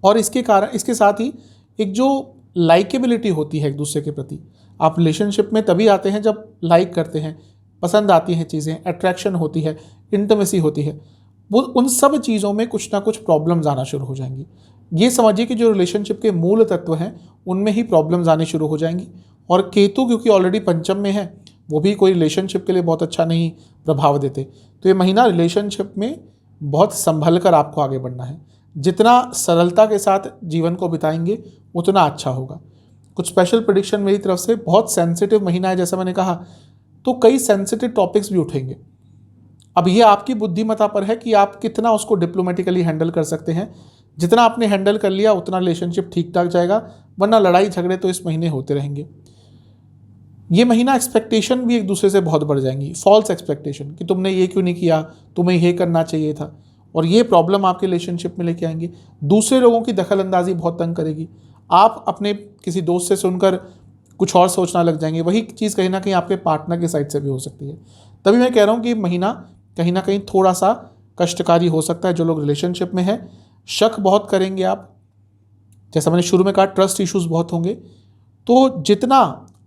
और इसके साथ ही एक जो लाइकेबिलिटी होती है एक दूसरे के प्रति, आप रिलेशनशिप में तभी आते हैं जब लाइक करते हैं, पसंद आती हैं चीज़ें, अट्रैक्शन होती है, इंटीमेसी होती है, वो उन सब चीज़ों में कुछ ना कुछ प्रॉब्लम्स आना शुरू हो जाएंगी। ये समझिए कि जो रिलेशनशिप के मूल तत्व हैं उनमें ही प्रॉब्लम्स आने शुरू हो जाएंगी। और केतु क्योंकि ऑलरेडी पंचम में है, वो भी कोई रिलेशनशिप के लिए बहुत अच्छा नहीं प्रभाव देते। तो ये महीना रिलेशनशिप में बहुत संभल कर आपको आगे बढ़ना है। जितना सरलता के साथ जीवन को बिताएंगे उतना अच्छा होगा। कुछ स्पेशल प्रेडिक्शन मेरी तरफ से, बहुत सेंसिटिव महीना है जैसा मैंने कहा, तो कई सेंसिटिव टॉपिक्स भी उठेंगे। अब ये आपकी बुद्धिमत्ता पर है कि आप कितना उसको डिप्लोमेटिकली हैंडल कर सकते हैं। जितना आपने हैंडल कर लिया उतना रिलेशनशिप ठीक ठाक जाएगा, वरना लड़ाई झगड़े तो इस महीने होते रहेंगे। ये महीना एक्सपेक्टेशन भी एक दूसरे से बहुत बढ़ जाएंगी, फॉल्स एक्सपेक्टेशन कि तुमने ये क्यों नहीं किया, तुम्हें ये करना चाहिए था, और ये प्रॉब्लम आपके रिलेशनशिप में लेके आएंगे। दूसरे लोगों की दखल अंदाजी बहुत तंग करेगी। आप अपने किसी दोस्त से सुनकर कुछ और सोचना लग जाएंगे, वही चीज़ कहीं ना कहीं आपके पार्टनर की साइड से भी हो सकती है। तभी मैं कह रहा हूँ कि महीना कहीं ना कहीं थोड़ा सा कष्टकारी हो सकता है। जो लोग रिलेशनशिप में हैं, शक बहुत करेंगे आप, जैसा मैंने शुरू में कहा, ट्रस्ट इश्यूज बहुत होंगे। तो जितना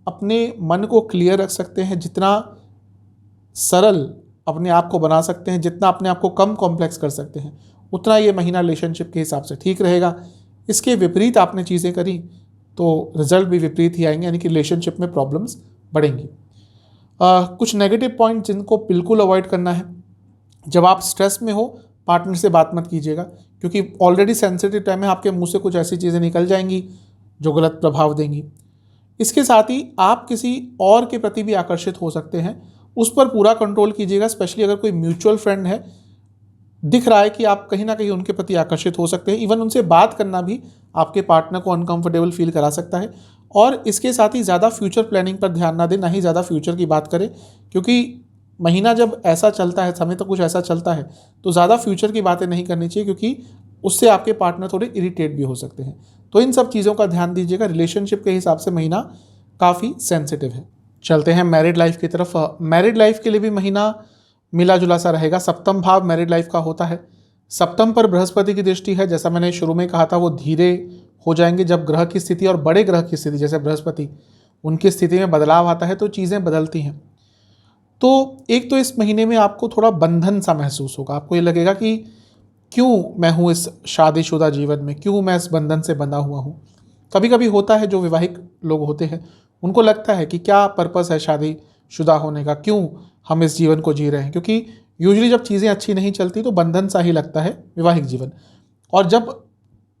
अपने मन को क्लियर रख सकते हैं, जितना सरल अपने आप को बना सकते हैं, जितना अपने आप को कम कॉम्प्लेक्स कर सकते हैं, उतना ये महीना रिलेशनशिप के हिसाब से ठीक रहेगा। इसके विपरीत आपने चीज़ें करी तो रिजल्ट भी विपरीत ही आएंगे, यानी कि रिलेशनशिप में प्रॉब्लम्स बढ़ेंगी। कुछ नेगेटिव पॉइंट जिनको बिल्कुल अवॉइड करना है, जब आप स्ट्रेस में हो पार्टनर से बात मत कीजिएगा, क्योंकि ऑलरेडी सेंसिटिव टाइम है, आपके मुंह से कुछ ऐसी चीज़ें निकल जाएंगी जो गलत प्रभाव देंगी। इसके साथ ही आप किसी और के प्रति भी आकर्षित हो सकते हैं, उस पर पूरा कंट्रोल कीजिएगा। स्पेशली अगर कोई म्यूचुअल फ्रेंड है, दिख रहा है कि आप कहीं ना कहीं उनके प्रति आकर्षित हो सकते हैं, इवन उनसे बात करना भी आपके पार्टनर को अनकंफर्टेबल फील करा सकता है। और इसके साथ ही ज़्यादा फ्यूचर प्लानिंग पर ध्यान ना दें, ना ही ज़्यादा फ्यूचर की बात करें, क्योंकि महीना जब ऐसा चलता है, समय तक कुछ ऐसा चलता है, तो ज़्यादा फ्यूचर की बातें नहीं करनी चाहिए, क्योंकि उससे आपके पार्टनर थोड़े इरिटेट भी हो सकते हैं। तो इन सब चीज़ों का ध्यान दीजिएगा। रिलेशनशिप के हिसाब से महीना काफ़ी सेंसिटिव है। चलते हैं मैरिड लाइफ की तरफ। मैरिड लाइफ के लिए भी महीना मिला जुला सा रहेगा। सप्तम भाव मैरिड लाइफ का होता है, सप्तम पर बृहस्पति की दृष्टि है। जैसा मैंने शुरू में कहा था, वो धीरे हो जाएंगे जब ग्रह की स्थिति और बड़े ग्रह की स्थिति जैसे बृहस्पति, उनकी स्थिति में बदलाव आता है तो चीज़ें बदलती हैं। तो एक तो इस महीने में आपको थोड़ा बंधन सा महसूस होगा। आपको ये लगेगा कि क्यों मैं हूँ इस शादीशुदा जीवन में, क्यों मैं इस बंधन से बंधा हुआ हूँ। कभी कभी होता है, जो विवाहिक लोग होते हैं उनको लगता है कि क्या पर्पस है शादीशुदा होने का, क्यों हम इस जीवन को जी रहे हैं, क्योंकि यूजुअली जब चीज़ें अच्छी नहीं चलती तो बंधन सा ही लगता है विवाहिक जीवन। और जब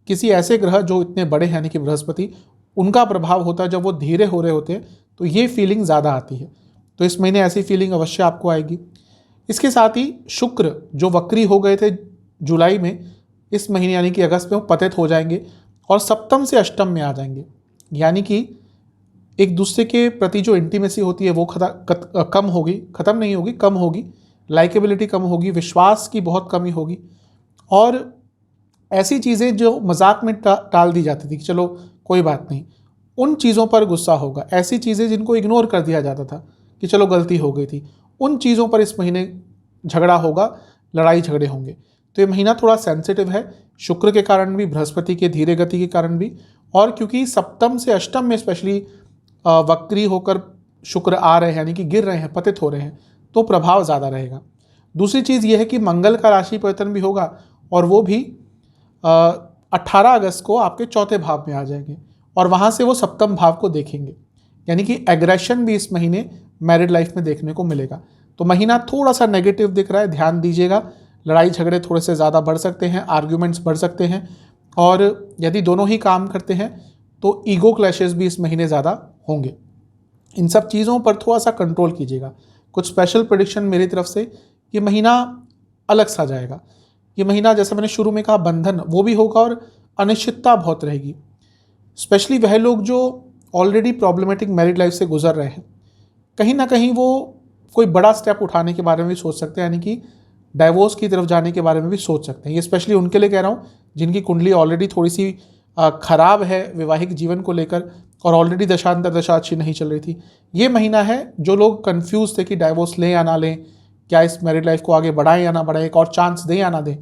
किसी ऐसे ग्रह जो इतने बड़े हैं, यानी कि बृहस्पति, उनका प्रभाव होता है, जब वो धीरे हो रहे होते हैं तो ये फीलिंग ज़्यादा आती है। तो इस महीने ऐसी फीलिंग अवश्य आपको आएगी। इसके साथ ही शुक्र जो वक्री हो गए थे जुलाई में, इस महीने यानी कि अगस्त में वो पतित हो जाएंगे और सप्तम से अष्टम में आ जाएंगे। यानी कि एक दूसरे के प्रति जो इंटीमेसी होती है वो कम होगी, ख़त्म नहीं होगी, कम होगी। लाइकेबिलिटी कम होगी, विश्वास की बहुत कमी होगी। और ऐसी चीज़ें जो मजाक में टाल दी जाती थी कि चलो कोई बात नहीं, उन चीज़ों पर गुस्सा होगा। ऐसी चीज़ें जिनको इग्नोर कर दिया जाता था कि चलो गलती हो गई थी, उन चीज़ों पर इस महीने झगड़ा होगा, लड़ाई झगड़े होंगे। तो ये महीना थोड़ा सेंसिटिव है, शुक्र के कारण भी, बृहस्पति के धीरे गति के कारण भी, और क्योंकि सप्तम से अष्टम में स्पेशली वक्री होकर शुक्र आ रहे हैं, यानी कि गिर रहे हैं, पतित हो रहे हैं, तो प्रभाव ज़्यादा रहेगा। दूसरी चीज़ यह है कि मंगल का राशि परिवर्तन भी होगा, और वो भी 18 अगस्त को आपके चौथे भाव में आ जाएंगे, और वहाँ से वो सप्तम भाव को देखेंगे, यानी कि एग्रेशन भी इस महीने मैरिड लाइफ में देखने को मिलेगा। तो महीना थोड़ा सा नेगेटिव दिख रहा है, ध्यान दीजिएगा। लड़ाई झगड़े थोड़े से ज़्यादा बढ़ सकते हैं, आर्ग्यूमेंट्स बढ़ सकते हैं, और यदि दोनों ही काम करते हैं तो ईगो क्लैशेस भी इस महीने ज़्यादा होंगे। इन सब चीज़ों पर थोड़ा सा कंट्रोल कीजिएगा। कुछ स्पेशल प्रेडिक्शन मेरी तरफ से, ये महीना अलग सा जाएगा। ये महीना जैसे मैंने शुरू में कहा, बंधन वो भी होगा, और अनिश्चितता बहुत रहेगी। स्पेशली वह लोग जो ऑलरेडी प्रॉब्लमेटिक मैरिड लाइफ से गुजर रहे हैं, कहीं ना कहीं वो कोई बड़ा स्टेप उठाने के बारे में भी सोच सकते हैं, यानी कि डाइवोर्स की तरफ जाने के बारे में भी सोच सकते हैं। ये स्पेशली उनके लिए कह रहा हूँ जिनकी कुंडली ऑलरेडी थोड़ी सी खराब है वैवाहिक जीवन को लेकर, और ऑलरेडी दशांतर दशा अच्छी नहीं चल रही थी। ये महीना है जो लोग कंफ्यूज थे कि डाइवोर्स लें या ना लें, क्या इस मैरिड लाइफ को आगे बढ़ाएं या ना बढ़ाएं, एक और चांस दें या ना दें,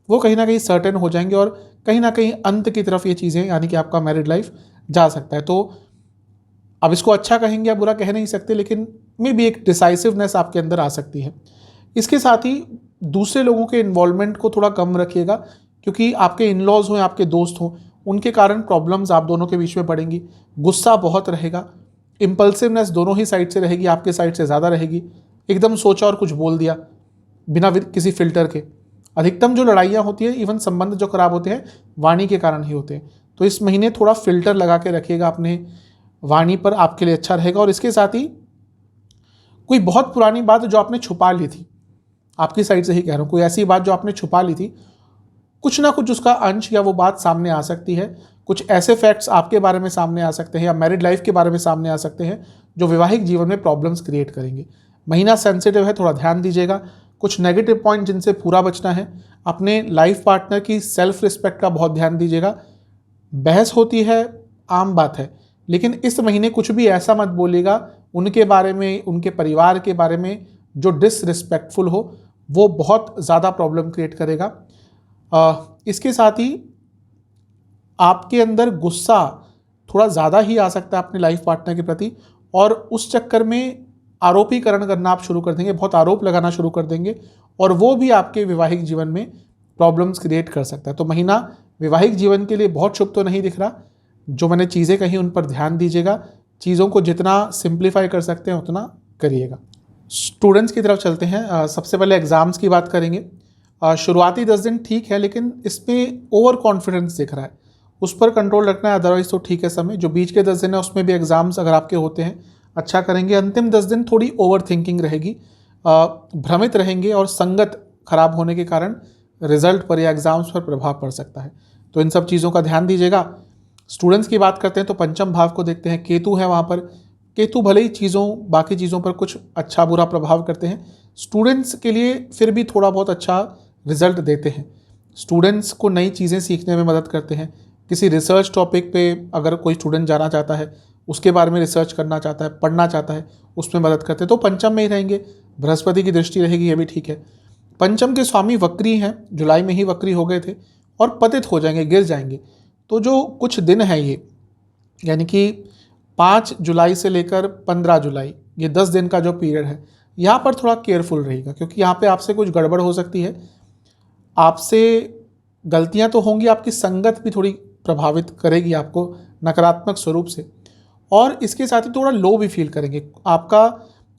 वो कहीं ना कहीं सर्टेन हो जाएंगे, और कहीं ना कहीं अंत की तरफ ये चीज़ें, यानी कि आपका मैरिड लाइफ जा सकता है। तो अब इसको अच्छा कहेंगे या बुरा कह नहीं सकते, लेकिन मे भी एक डिसाइसिवनेस आपके अंदर आ सकती है। इसके साथ ही दूसरे लोगों के इन्वॉल्वमेंट को थोड़ा कम रखिएगा, क्योंकि आपके इन लॉज हों, आपके दोस्त हों, उनके कारण प्रॉब्लम्स आप दोनों के बीच में बढ़ेंगी। गुस्सा बहुत रहेगा, इम्पल्सिवनेस दोनों ही साइड से रहेगी, आपके साइड से ज़्यादा रहेगी। एकदम सोचा और कुछ बोल दिया बिना किसी फिल्टर के। अधिकतम जो लड़ाइयाँ होती हैं, इवन संबंध जो खराब होते हैं, वाणी के कारण ही होते हैं। तो इस महीने थोड़ा फिल्टर लगा के रखिएगा अपने वाणी पर, आपके लिए अच्छा रहेगा। और इसके साथ ही कोई बहुत पुरानी बात जो आपने छुपा ली थी, आपकी साइड से ही कह रहा हूँ, कोई ऐसी बात जो आपने छुपा ली थी, कुछ ना कुछ उसका अंश या वो बात सामने आ सकती है। कुछ ऐसे फैक्ट्स आपके बारे में सामने आ सकते हैं, या मैरिड लाइफ के बारे में सामने आ सकते हैं, जो वैवाहिक जीवन में प्रॉब्लम्स क्रिएट करेंगे। महीना सेंसिटिव है, थोड़ा ध्यान दीजिएगा। कुछ नेगेटिव पॉइंट जिनसे पूरा बचना है, अपने लाइफ पार्टनर की सेल्फ रिस्पेक्ट का बहुत ध्यान दीजिएगा। बहस होती है, आम बात है, लेकिन इस महीने कुछ भी ऐसा मत बोलिएगा उनके बारे में, उनके परिवार के बारे में, जो डिसरिस्पेक्टफुल हो, वो बहुत ज़्यादा प्रॉब्लम क्रिएट करेगा। इसके साथ ही आपके अंदर गुस्सा थोड़ा ज़्यादा ही आ सकता है अपने लाइफ पार्टनर के प्रति, और उस चक्कर में आरोपीकरण करना आप शुरू कर देंगे, बहुत आरोप लगाना शुरू कर देंगे, और वो भी आपके वैवाहिक जीवन में प्रॉब्लम्स क्रिएट कर सकता है। तो महीना वैवाहिक जीवन के लिए बहुत शुभ तो नहीं दिख रहा। जो मैंने चीज़ें कही उन पर ध्यान दीजिएगा, चीज़ों को जितना सिंप्लीफाई कर सकते हैं उतना करिएगा। स्टूडेंट्स की तरफ चलते हैं। सबसे पहले एग्ज़ाम्स की बात करेंगे। शुरुआती 10 दिन ठीक है, लेकिन इसमें ओवर कॉन्फिडेंस दिख रहा है, उस पर कंट्रोल रखना है। अदरवाइज तो ठीक है समय। जो बीच के 10 दिन है उसमें भी एग्ज़ाम्स अगर आपके होते हैं अच्छा करेंगे। अंतिम 10 दिन थोड़ी ओवर थिंकिंग रहेगी, भ्रमित रहेंगे, और संगत खराब होने के कारण रिजल्ट पर या एग्ज़ाम्स पर प्रभाव पड़ सकता है। तो इन सब चीज़ों का ध्यान दीजिएगा। स्टूडेंट्स की बात करते हैं तो पंचम भाव को देखते हैं, केतु है वहाँ पर। केतु भले ही बाकी चीज़ों पर कुछ अच्छा बुरा प्रभाव करते हैं, स्टूडेंट्स के लिए फिर भी थोड़ा बहुत अच्छा रिजल्ट देते हैं। स्टूडेंट्स को नई चीज़ें सीखने में मदद करते हैं। किसी रिसर्च टॉपिक पे अगर कोई स्टूडेंट जाना चाहता है, उसके बारे में रिसर्च करना चाहता है, पढ़ना चाहता है, उसमें मदद करते हैं। तो पंचम में ही रहेंगे, बृहस्पति की दृष्टि रहेगी, ये भी ठीक है। पंचम के स्वामी वक्री हैं, जुलाई में ही वक्री हो गए थे, और पतित हो जाएंगे, गिर जाएंगे। तो जो कुछ दिन है ये, यानी कि 5 जुलाई से लेकर 15 जुलाई, ये 10 दिन का जो पीरियड है, यहाँ पर थोड़ा केयरफुल रहेगा, क्योंकि यहाँ पे आपसे कुछ गड़बड़ हो सकती है। आपसे गलतियाँ तो होंगी, आपकी संगत भी थोड़ी प्रभावित करेगी आपको नकारात्मक स्वरूप से, और इसके साथ ही थोड़ा लो भी फील करेंगे। आपका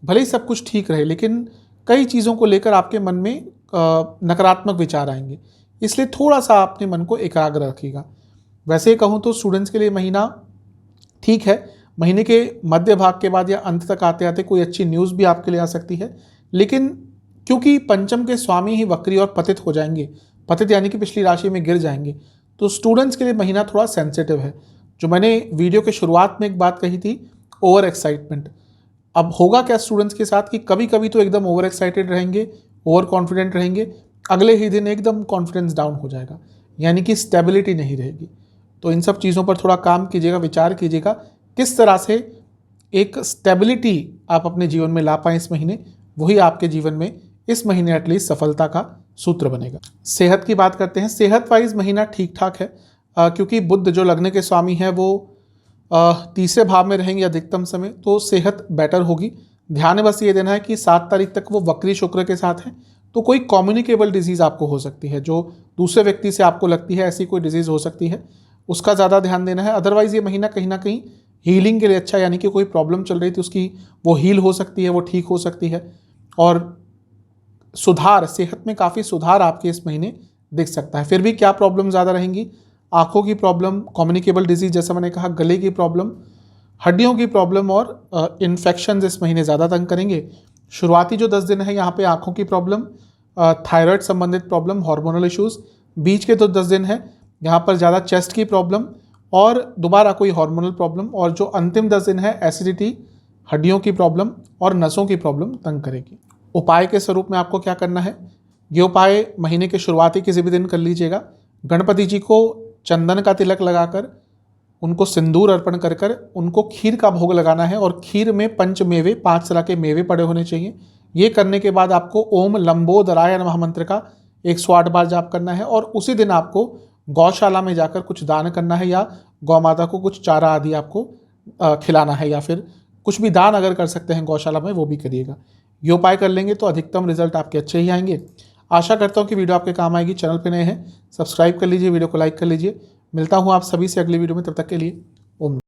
भले ही सब कुछ ठीक रहे, लेकिन कई चीज़ों को लेकर आपके मन में नकारात्मक विचार आएंगे, इसलिए थोड़ा सा अपने मन को एकाग्र रखिएगा। वैसे ही कहूँ तो स्टूडेंट्स के लिए महीना ठीक है। महीने के मध्य भाग के बाद या अंत तक आते आते कोई अच्छी न्यूज़ भी आपके लिए आ सकती है, लेकिन क्योंकि पंचम के स्वामी ही वक्री और पतित हो जाएंगे, पतित यानी कि पिछली राशि में गिर जाएंगे, तो स्टूडेंट्स के लिए महीना थोड़ा सेंसिटिव है। जो मैंने वीडियो के शुरुआत में एक बात कही थी, ओवर एक्साइटमेंट। अब होगा क्या स्टूडेंट्स के साथ कि कभी कभी तो एकदम ओवर एक्साइटेड रहेंगे, ओवर कॉन्फिडेंट रहेंगे, अगले ही दिन एकदम कॉन्फिडेंस डाउन हो जाएगा, यानी कि स्टेबिलिटी नहीं रहेगी। तो इन सब चीज़ों पर थोड़ा काम कीजिएगा, विचार कीजिएगा किस तरह से एक स्टेबिलिटी आप अपने जीवन में ला पाएँ इस महीने, वही आपके जीवन में इस महीने एटलीस्ट सफलता का सूत्र बनेगा। सेहत की बात करते हैं। सेहत वाइज महीना ठीक ठाक है, क्योंकि बुध जो लग्न के स्वामी है वो तीसरे भाव में रहेंगे अधिकतम समय, तो सेहत बेटर होगी। ध्यान बस ये देना है कि 7 तारीख तक वो वक्री शुक्र के साथ है, तो कोई कम्युनिकेबल डिजीज़ आपको हो सकती है, जो दूसरे व्यक्ति से आपको लगती है ऐसी कोई डिजीज़ हो सकती है, उसका ज़्यादा ध्यान देना है। अदरवाइज़ ये महीना कहीं ना कहीं हीलिंग के लिए अच्छा, यानी कि कोई प्रॉब्लम चल रही थी उसकी वो हील हो सकती है, वो ठीक हो सकती है, और सुधार, सेहत में काफ़ी सुधार आपके इस महीने दिख सकता है। फिर भी क्या प्रॉब्लम ज़्यादा रहेंगी? आँखों की प्रॉब्लम, कम्युनिकेबल डिजीज़ जैसा मैंने कहा, गले की प्रॉब्लम, हड्डियों की प्रॉब्लम और इन्फेक्शन इस महीने ज़्यादा तंग करेंगे। शुरुआती जो 10 दिन है यहाँ पे आँखों की प्रॉब्लम, थायराइड संबंधित प्रॉब्लम, हार्मोनल इश्यूज़। बीच के तो 10 दिन है यहाँ पर ज़्यादा चेस्ट की प्रॉब्लम और दोबारा कोई हार्मोनल प्रॉब्लम, और जो अंतिम 10 दिन है एसिडिटी, हड्डियों की प्रॉब्लम और नसों की प्रॉब्लम तंग करेगी। उपाय के स्वरूप में आपको क्या करना है? ये उपाय महीने के शुरुआती किसी भी दिन कर लीजिएगा। गणपति जी को चंदन का तिलक लगाकर, उनको सिंदूर अर्पण कर कर उनको खीर का भोग लगाना है, और खीर में पंच मेवे, 5 तरह के मेवे पड़े होने चाहिए। ये करने के बाद आपको ओम लंबोदराय नमः मंत्र का 108 बार जाप करना है, और उसी दिन आपको गौशाला में जाकर कुछ दान करना है, या गौ माता को कुछ चारा आदि आपको खिलाना है, या फिर कुछ भी दान अगर कर सकते हैं गौशाला में वो भी करिएगा। ये उपाय कर लेंगे तो अधिकतम रिजल्ट आपके अच्छे ही आएंगे। आशा करता हूँ कि वीडियो आपके काम आएगी। चैनल पे नए हैं, सब्सक्राइब कर लीजिए, वीडियो को लाइक कर लीजिए। मिलता हूँ आप सभी से अगली वीडियो में, तब तक के लिए ओम।